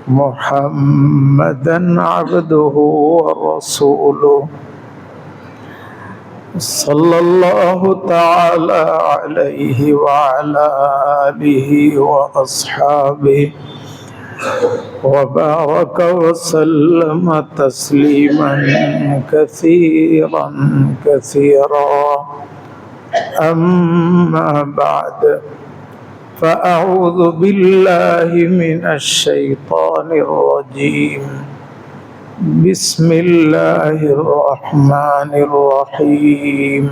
محمدا عبده ورسوله صلى الله تعالى عليه وعلى آله وأصحابه وبارك وسلم تسليما كثيرا كثيرا. أما بعد، فأعوذ بالله من الشيطان الرجيم. بسم الله الرحمن الرحيم.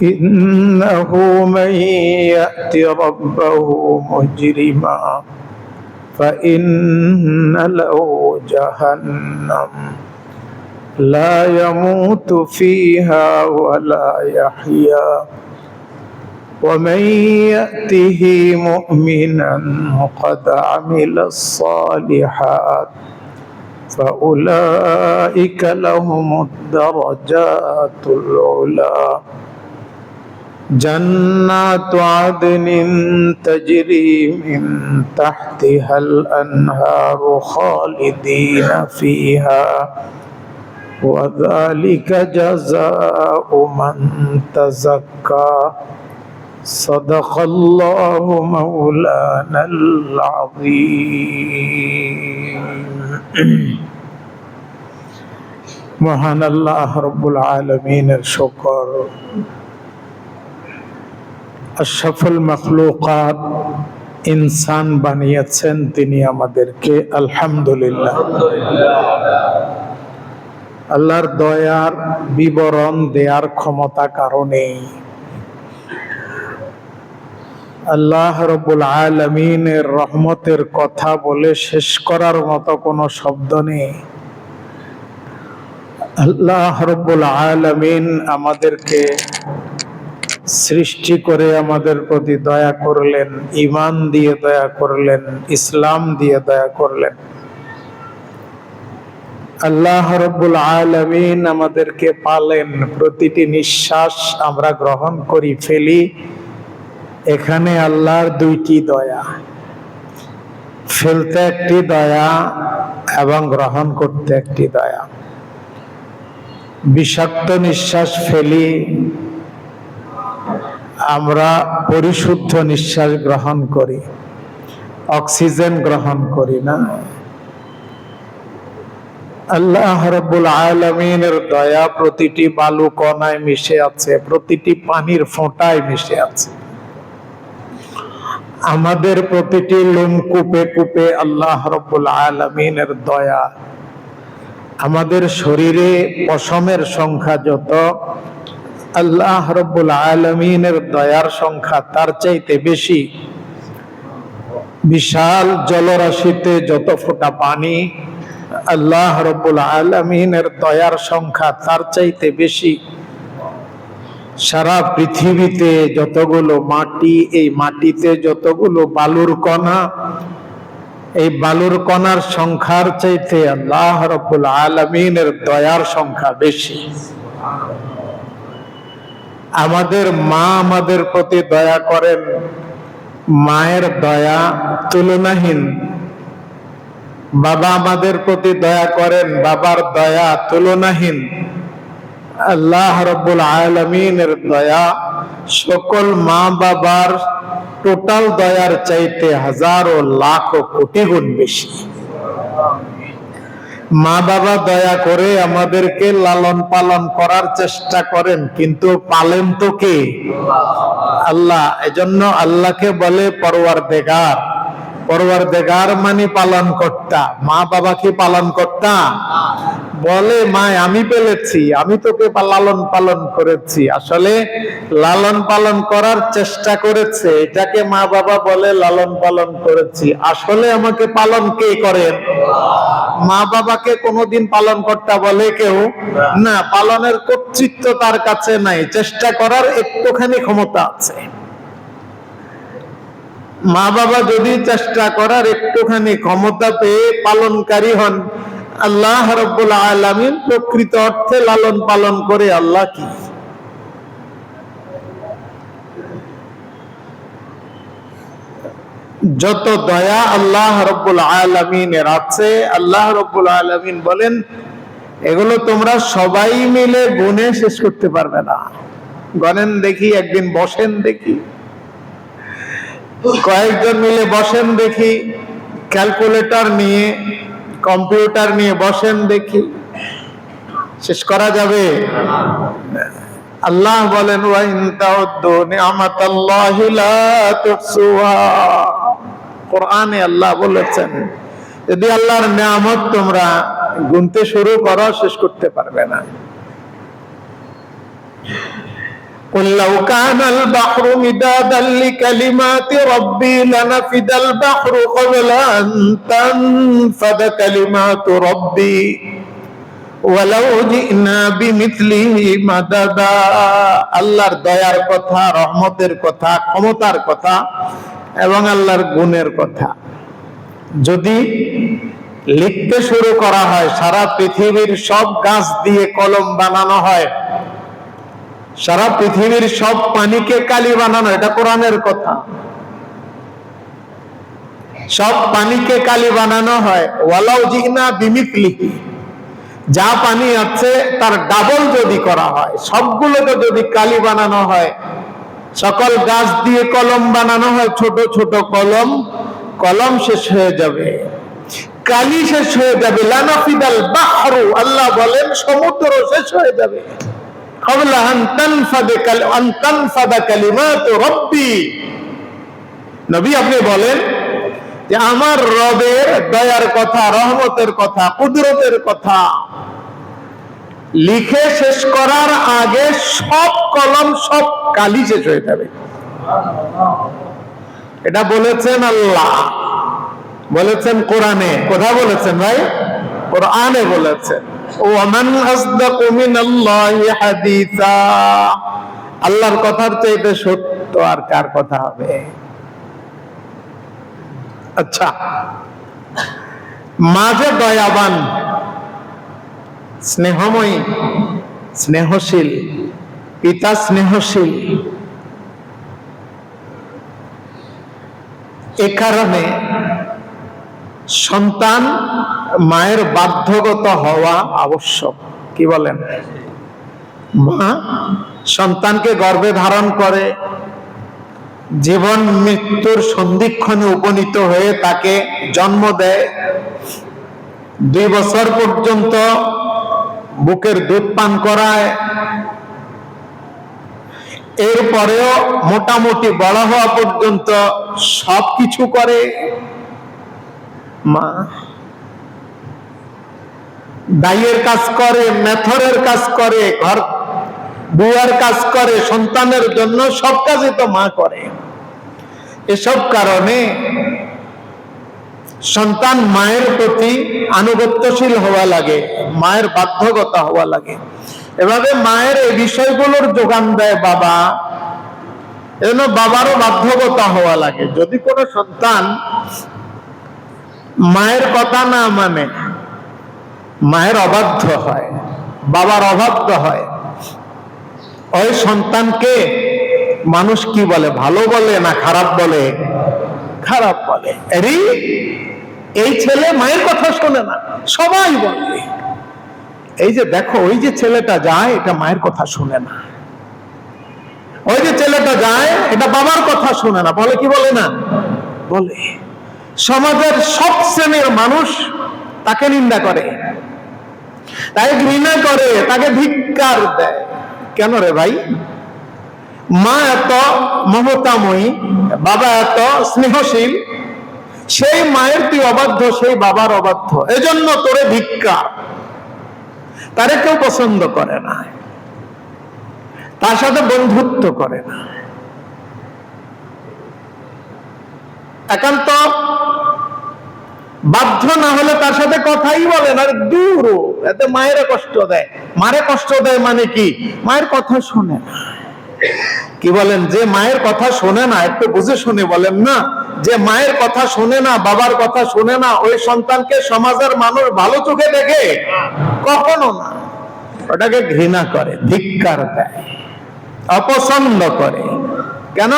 إنه من يأت ربه مجرما فإن له جهنم لا يموت فيها ولا يحيا ومن يأته مؤمنا قد عمل الصالحات فأولئك لهم الدرجات العلى جنات عدن تجري من تحتها الأنهار خالدين فيها وذلك جزاء من تزكى. صدق الله مولانا العظيم. মহান আল্লাহ রব্বুল আলামিনের শুকর। আশরাফুল মাখলুকাত ইনসান বানিয়েছেন তিনি আমাদেরকে, আলহামদুলিল্লাহ। আল্লাহর দয়ার বিবরণ দেওয়ার ক্ষমতা কারণে আল্লাহ রব্বুল আলামিনের রহমতের কথা বলে শেষ করার মতো কোনো শব্দ নেই। আল্লাহ রব্বুল আলামিন আমাদেরকে সৃষ্টি করে আমাদের প্রতি দয়া করলেন, ঈমান দিয়ে দয়া করলেন, ইসলাম দিয়ে দয়া করলেন। আল্লাহ রব্বুল আলামিন আমাদেরকে পালেন। প্রতিটি নিঃশ্বাস আমরা গ্রহণ করি, ফেলি, এখানে আল্লাহর দুইটি দয়া। ফেলতে একটি দয়া এবং গ্রহণ করতে একটি দয়া। বিষাক্ত নিঃশ্বাস ফেলি, আমরা পরিশুদ্ধ নিঃশ্বাস গ্রহণ করি, অক্সিজেন গ্রহণ করি না। আল্লাহ রাব্বুল আলামিনের দয়া প্রতিটি বালু কণায় মিশে আছে, প্রতিটি পানির ফোঁটায় মিশে আছে। আমাদের প্রতিটি লোমকূপে কূপে আল্লাহ রাব্বুল আলামিনের দয়া। আমাদের শরীরে পশমের সংখ্যা যত, আল্লাহ রাব্বুল আলামিনের দয়ার সংখ্যা তার চাইতে বেশি। বিশাল জলরাশিতে যত ফোঁটা পানি, আল্লাহ রাব্বুল আলামিনের দয়ার সংখ্যা তার চাইতে বেশি। সারা পৃথিবীতে যতগুলো মাটি, এই মাটিতে যতগুলো বালুর কণা, এই বালুর কণার সংখ্যার চাইতে আল্লাহ রাব্বুল আলামিনের দয়ার সংখ্যা বেশি। আমাদের মা আমাদের প্রতি দয়া করেন, মায়ের দয়া তুলনাহীন। বাবা আমাদের প্রতি দয়া করেন, বাবার দয়া তুলনাহীন। আল্লাহ রাব্বুল আলামিনের দয়া সকল মা বাবার টোটাল দয়ার চাইতে হাজারো লাখ কোটি গুণ বেশি। মা বাবা দয়া করে আমাদেরকে লালন পালন করার চেষ্টা করেন, কিন্তু পালেন তো কে? আল্লাহ। এজন্য আল্লাহকে বলে পরওয়ারদিগার। পরওয়ারদিগার মানে পালন কর্তা। মা বাবা কি পালন কর্তা? বলে মায় আমি পেলেছি, আমি তোকে লালন পালন করেছি। আসলে লালন পালন করার চেষ্টা করেছে, এটাকে মা বাবা বলে লালন পালন করেছি। আসলে আমাকে পালন কে করেন? মা বাবাকে কোনোদিন পালন কর্তা বলে কেউ না। পালনের কর্তৃত্ব তার কাছে নাই, চেষ্টা করার একটুখানি ক্ষমতা আছে। মা বাবা যদি চেষ্টা করার একটুখানি ক্ষমতা পেয়ে পালনকারী হন, আল্লাহ রাব্বুল আলামিন প্রকৃত অর্থে লালন পালন করে। আল্লাহ কি যত দয়া আল্লাহ রাব্বুল আলামিনের আছে, আল্লাহ রাব্বুল আলামিন বলেন এগুলো তোমরা সবাই মিলে গুণে শেষ করতে পারবে না। গণেন দেখি, একদিন বসেন দেখি, কয়েকজন মিলে বসেন দেখি, ক্যালকুলেটর নিয়ে কম্পিউটার নিয়ে বসেন দেখি, শেষ করা যাবে? আল্লাহ বলেন ওয়া ইন তাউদ্দু নি'মাতাল্লাহি লা তুহসুহা। কোরআনে আল্লাহ বলেছেন যদি আল্লাহর নিয়ামত তোমরা গুনতে শুরু করো শেষ করতে পারবে না। قل لو كان البحر مدادا لكلمات ربي لنفد البحر قبل أن تنفد كلمات ربي ولو جئنا بمثله مددا। আল্লাহর দয়ার কথা, রহমতের কথা, ক্ষমতার কথা এবং আল্লাহর গুণের কথা যদি লিখতে শুরু করা হয়, সারা পৃথিবীর সব গাছ দিয়ে কলম বানানো হয়, সারা পৃথিবীর সব পানিকে কালি বানানো, এটা কোরআনের কথা, সব পানিকে কালি বানানো হয়, ওয়ালাউ জিনা বিমিথলিহি, যা পানি আছে তার ডাবল যদি করা হয়, সবগুলোকে যদি কালি বানানো হয়, সকল গাছ দিয়ে কলম বানানো হয়, ছোট ছোট কলম, কলম শেষ হয়ে যাবে, কালি শেষ হয়ে যাবে। লানাফিদাল বাহরু, আল্লাহ বলেন সমুদ্র শেষ হয়ে যাবে। ক্বাবলা আন তানফাদা কালিমাতু রাব্বি। নবী আপনি বলেন যে আমার রবের দয়ার কথা, রহমতের কথা, কুদরতের কথা লিখে শেষ করার আগে সব কলম, সব কালি শেষ হয়ে যাবে। এটা বলেছেন আল্লাহ, বলেছেন কোরআনে। কোথায় বলেছেন ভাই? কোরআনে বলেছেন। ওয়ামান আসদাকু মিনাল্লাহি হাদিসা, আল্লাহর কথার চাইতে সত্য আর কার কথা হবে? আচ্ছা, মাঝে দয়াবান, স্নেহময়ী, স্নেহশীল, পিতা স্নেহশীল, এ কারণে সন্তান মায়ের বাধ্যগত হওয়া আবশ্যক। কি বলেন? মা সন্তানকে গর্ভে ধারণ করে, জীবন মৃত্যুর সন্ধিক্ষণে উপনীত হয়ে তাকে জন্ম দেয়, 2 বছর পর্যন্ত বুকের দুধ পান করায়, এরপরেও মোটামুটি বড় হওয়া পর্যন্ত সবকিছু করে মা। দাইয়ের কাজ করে, মেথরের কাজ করে, ঘর বুয়ার কাজ করে, সন্তানের জন্য সব কাজই তো মা করে। এসব কারণে সন্তান মায়ের প্রতি আনুগত্যশীল হওয়া লাগে, মায়ের বাধ্যগতা হওয়া লাগে। এভাবে মায়ের এই বিষয়গুলোর যোগান দেয় বাবা, এজন্য বাবারও বাধ্যগতা হওয়া লাগে। যদি কোনো সন্তান মায়ের কথা না মানে, মায়ের অবাধ্য হয়, বাবার অবাধ্য হয়, ওই সন্তানকে মানুষ কি বলে? ভালো বলে না খারাপ বলে? খারাপ বলে। এই ছেলে মায়ের কথা শোনে না, সবাই বলে। এই যে দেখো, ওই যে ছেলেটা যায় এটা মায়ের কথা শুনে না, ওই যে ছেলেটা যায় এটা বাবার কথা শুনে না, বলে কি বলে না? বলে। সমাজের সব শ্রেণীর মানুষ তাকে নিন্দা করে, তাকে ঘৃণা করে, তাকে ধিক্কার দেয়। কেন রে ভাই? মা এত মমতাময়ী, বাবা এত স্নেহশীল, সেই মায়ের তুই অবাধ্য, সেই বাবার অবাধ্য, এজন্য তোরে ধিক্কার। তারে কেউ পছন্দ করে না, তার সাথে বন্ধুত্ব করে না, একান্ত বাধ্য না হলে তার সাথে কথাই বলে না, দূর। এতে মায়ের কষ্ট দেয়। মারে কষ্ট দেয় মানে কি? মায়ের কথা শোনে না। কি বলেন? যে মায়ের কথা শোনে না, একটু বুঝে শুনে বলেন না, যে মায়ের কথা শোনে না, বাবার কথা শোনে না, ওই সন্তানকে সমাজের মানুষ ভালো চোখে দেখে? কখনো না। ওটাকে ঘৃণা করে, ধিক্কার দেয়, অপছন্দ করে। কেন?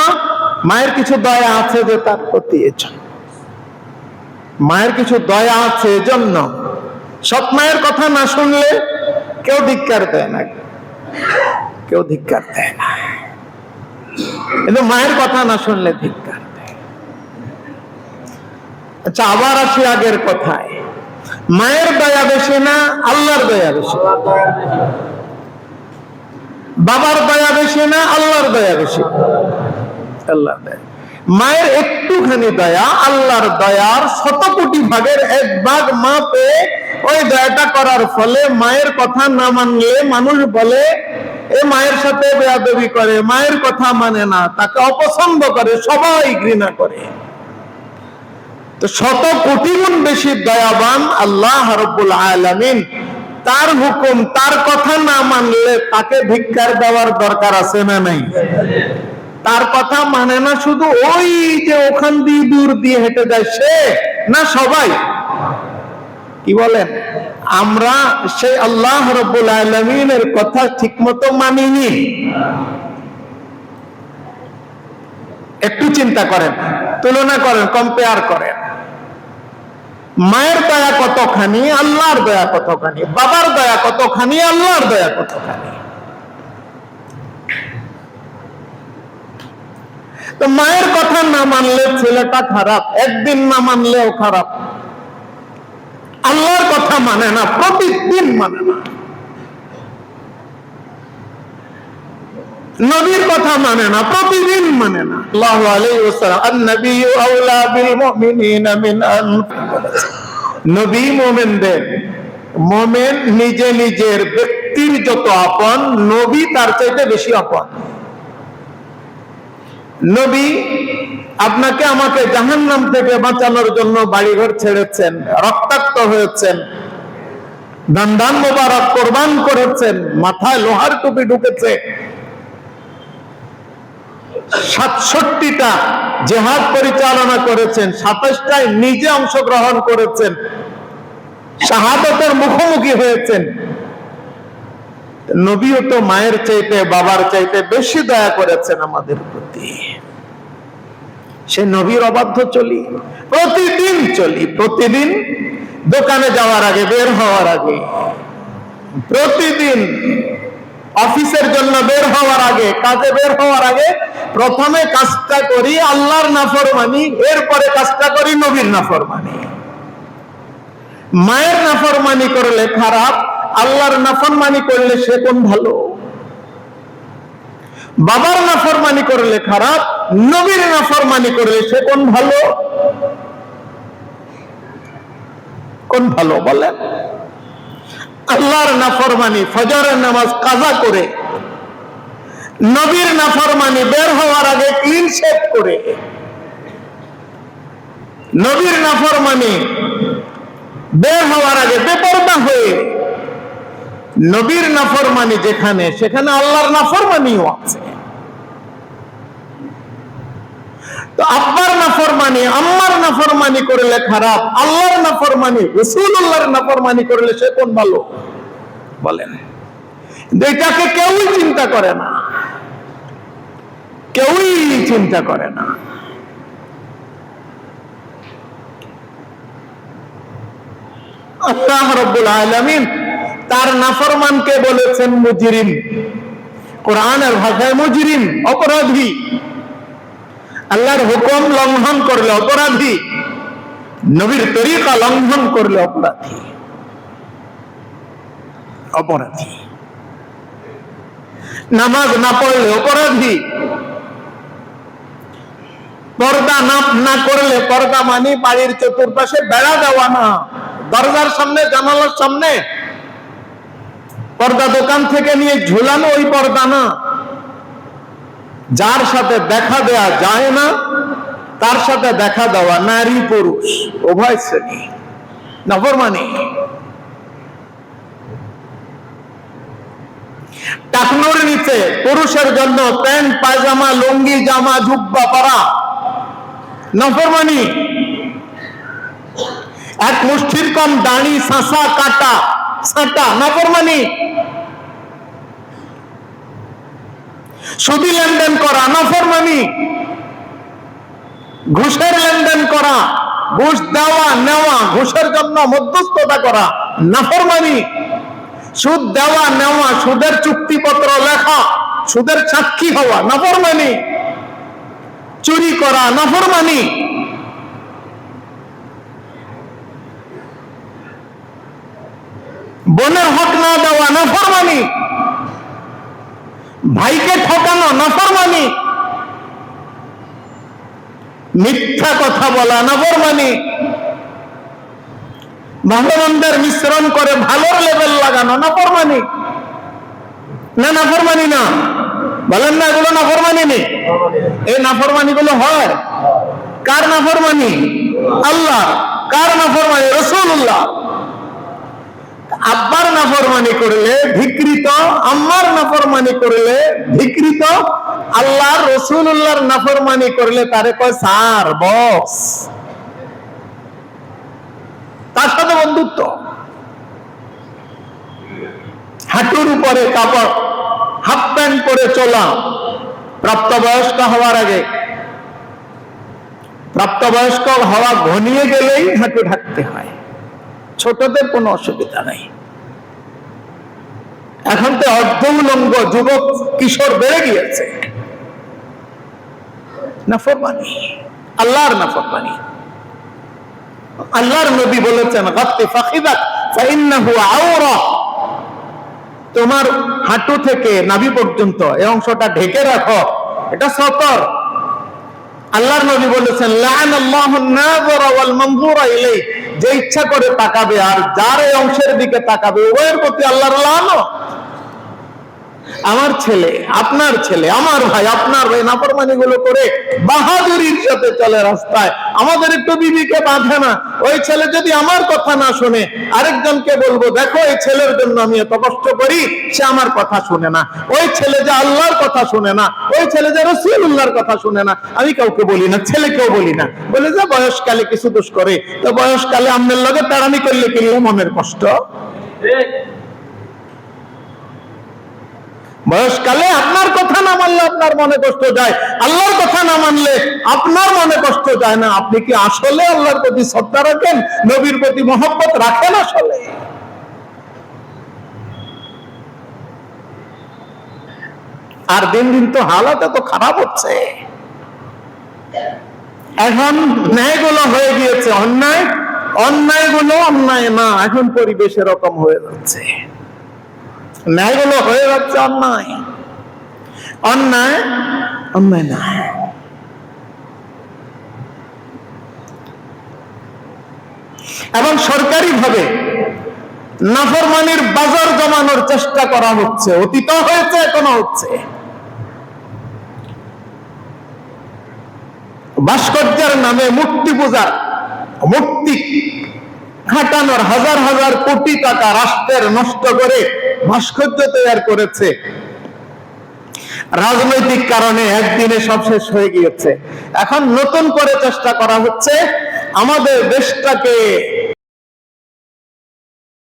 মায়ের কিছু দয়া আছে যে তার প্রতি, মায়ের কিছু দয়া আছে এজন্য। সৎ মায়ের কথা না শুনলে কেউ ধিক্কার দেয় না, কেউ ধিক্কার দেয় না, কিন্তু মায়ের কথা না শুনলে ধিক্কার দেয়। আচ্ছা, আবার আসি আগের কথায়, মায়ের দয়া বেশি না আল্লাহর দয়া বেশি? বাবার দয়া বেশি না আল্লাহর দয়া বেশি? আল্লাহর দয়া। মায়ের একটুখানি দয়া আল্লাহর দয়ার 100 কোটি ভাগের 1 ভাগ মা পেয়ে ওই দয়াটা করার ফলে মায়ের কথা না মানলে মানুষ বলে এ মায়ের সাথে বেয়াদবি করে, মায়ের কথা মানে না, তাকে অপছন্দ করে, সবাই ঘৃণা করে। তো 100 কোটি গুণ বেশি দয়াবান আল্লাহ রাব্বুল আলামিন। তার হুকুম, তার কথা না মানলে তাকে ধিক্কার দেওয়ার দরকার আছে না নাই? তার কথা মানে না শুধু ওই যে ওখান দিয়ে দূর দিয়ে হেঁটে যায় সে, না সবাই? কি বলেন? আমরা সেই আল্লাহ রাব্বুল আলামিনের কথা ঠিকমতো মানিনি। একটু চিন্তা করেন, তুলনা করেন, কম্পেয়ার করেন। মায়ের দয়া কতখানি, আল্লাহর দয়া কতখানি? বাবার দয়া কতখানি, আল্লাহর দয়া কতখানি? তো মায়ের কথা না মানলে ছেলেটা খারাপ, একদিন না মানলেও খারাপ। আল্লাহর কথা মানে না, প্রতিদিন মানে না। নবীর কথা মানে না, প্রতিদিন মানে না। সাল্লাল্লাহু আলাইহি ওয়াসাল্লাম, আন-নাবিয়্যু আওলা বিল মুমিনিনা মিন আনফুসিহিম। নবী মুমিনদের, মুমিন নিজে নিজের ব্যক্তির যত আপন, নবী তার চাইতে বেশি আপন। নবী আপনাকে আমাকে জাহান্নাম থেকে বাঁচানোর জন্য বাড়িঘর ছেড়েছেন, রক্তাক্ত হয়েছেন, দান মোবারক কোরবান করেছেন, মাথায় লোহার টুপি ঢুকেছে, 67টা জিহাদ পরিচালনা করেছেন, 27টায় নিজে অংশগ্রহণ করেছেন, শাহাদাতের মুখোমুখি হয়েছেন। নবীও তো মায়ের চাইতে, বাবার চাইতে বেশি দয়া করেছেন আমাদের প্রতি। সে নবীর অবাধ্য চলি, প্রতিদিন চলি, প্রতিদিন দোকানে যাওয়ার আগে, বের হওয়ার আগে, প্রতিদিন অফিসের জন্য বের হওয়ার আগে, কাজে বের হওয়ার আগে প্রথমে কাজটা করি আল্লাহর নাফরমানি, এরপরে কাজটা করি নবীর নাফরমানি। মায়ের নাফরমানি করলে খারাপ, আল্লাহর নাফরমানি করলে সে কোন ভালো? বাবার নাফরমানি করলে খারাপ, নবীর নাফরমানি করলে সে কোন ভালো? কোন ভালো বলেন? আল্লাহর নাফরমানি ফজরের নামাজ কাজা করে, নবীর নাফরমানি বের হওয়ার আগে ক্লিন শেভ করে, নবীর নাফরমানি বের হওয়ার আগে বেপরদা হয়ে। নবীর নাফরমানি যেখানে, সেখানে আল্লাহর নাফরমানিও আছে। তো আব্বার নাফরমানি, আম্মার নাফরমানি করলে খারাপ, আল্লাহর নাফরমানি, রাসূলুল্লাহর নাফরমানি করলে সে কোন ভালো বলেন? এটাকে কেউই চিন্তা করে না, কেউই চিন্তা করে না। আল্লাহ রাব্বুল আলামিন তার নাফরমানকে বলেছেন মুজরিম, কোরআনের ভাষায় মুজরিম, অপরাধী। আল্লাহর হুকুম লঙ্ঘন করলে অপরাধী, নবীর তরিকা লঙ্ঘন করলে অপরাধী, অপরাধী। নামাজ না পড়লে অপরাধী, পর্দা না করলে, পর্দা মানে বাড়ির চতুর্পাশে বেড়া দেওয়া না, দরজার সামনে, জানালার সামনে পর্দা দোকান থেকে নিয়ে ঝুলানো ওই পর্দা না। যার সাথে দেখা দেয়া যায় না তার সাথে দেখা দেওয়া, নারী পুরুষ উভয় শ্রেণী নাফরমানি। টাকনুর নিচে পুরুষের জন্য প্যান্ট, পায়জামা, লুঙ্গি, জামা, জুব্বা পরা নাফরমানি। এক মুষ্টির কম দাড়ি, সাঁসা, কাটা, ছাঁটা নাফরমানি। সুদি লেনদেন করা নাফরমানি। ঘুষের লেনদেন করা, ঘুষ দেওয়া নেওয়া, ঘুষের জন্য মধ্যস্থতা করা নাফরমানি। সুদ দেওয়া নেওয়া, সুদের চুক্তিপত্র লেখা, সুদের সাক্ষী হওয়া নাফরমানি। চুরি করা নাফরমানি। বোনের হক না দেওয়া নাফরমানি। ভাইকে ঠকানো নাফরমানি। মিথ্যা কথা বলা নাফরমানি। ভালো মন্দের মিশ্রণ করে ভালোর লেবেল লাগানো নাফরমানি। না নাফরমানি না, বলেন না এগুলো নাফরমানি নেই? এই নাফরমানি গুলো হয় কার নাফরমানি? আল্লাহ। কার নাফরমানি? রাসূলুল্লাহ। আব্বার নাফরমানি করলে ধিকৃত, আম্মার নাফরমানি করলে ধিকৃত, আল্লাহ রাসূলুল্লাহর নাফরমানি করলে তারে কয় স্যার, বস। তার সাথে বন্ধুত্ব। হাঁটুর উপরে কাপড়, হাফ প্যান্ট পরে চলা প্রাপ্তবয়স্ক হওয়ার আগে। প্রাপ্তবয়স্ক হওয়া ঘনিয়ে গেলেই হাঁটু ঢাকতে হয়, ছোটদের কোনো অসুবিধা নেই। এখন তো অর্ধ উলঙ্গ যুবক কিশোর বেড়ে গিয়েছে। নাফরমানি, আল্লাহর নাফরমানি। আল্লাহর নবী বলেছেন গাত্তি ফাখিদাক ফাইন্নাহু আওরা, তোমার হাঁটু থেকে নাভি পর্যন্ত এই অংশটা ঢেকে রাখো, এটা সতর। আল্লাহর নবী বলেছেন লাআনাল্লাহুন নাযিরা ওয়াল মানযুরা ইলাইহি, যে ইচ্ছা করে তাকাবে আর যার এই অংশের দিকে তাকাবে উভয়ের প্রতি আল্লাহর লানত। আমার ছেলে, আপনার ছেলে, আমার ভাই, আপনার ভাই নাফরমানি গুলো করে বাহাদুরির সাথে চলে রাস্তায়, আমাদের একটু বিবিকে বাঁধে না। ওই ছেলে যদি আমার কথা না শুনে আরেকজনকে বলবো দেখো এই ছেলের জন্য আমি এত কষ্ট করি, সে আমার কথা শুনে না। ওই ছেলে যে আল্লাহর কথা শুনে না, ওই ছেলে যে রাসূলুল্লাহর কথা শুনে না, আমি কাউকে বলি না, ছেলেকেও বলি না। বলে যে বয়সকালে কিছু দোষ করে, তো বয়সকালে আমনের লগে তাড়ামি করলে কি মনের কষ্ট? বয়সকালে আপনার কথা না মানলে আপনার মনে কষ্ট যায়, আল্লাহর কথা না মানলে আপনার মনে কষ্ট যায় না। আপনি কি আসলে আল্লাহর প্রতি শ্রদ্ধা রাখেন, নবীর প্রতি মহব্বত রাখেন আসলে? আর দিন দিন তো হালাত এত খারাপ হচ্ছে। এখন ন্যায়গুলো হয়ে গিয়েছে অন্যায়, অন্যায়গুলো অন্যায় না, এখন পরিবেশ এরকম হয়ে যাচ্ছে। ন্যায়গুলো হয়ে যাচ্ছে অন্যায়, অন্যায় অন্যায় না। এবং সরকারি ভাবে নাফরমানির বাজার জমানোর চেষ্টা করা হচ্ছে, অতীত হয়েছে, এখনো হচ্ছে। ভাস্কর্যের নামে মূর্তি পূজা, মূর্তি খাটানোর হাজার হাজার কোটি টাকা রাষ্ট্রের নষ্ট করে ভাস্কর্য তৈরি করেছে। রাজনৈতিক কারণে একদিনে সব শেষ হয়ে গিয়েছে। এখন নতুন করে চেষ্টা করা হচ্ছে আমাদের দেশটাকে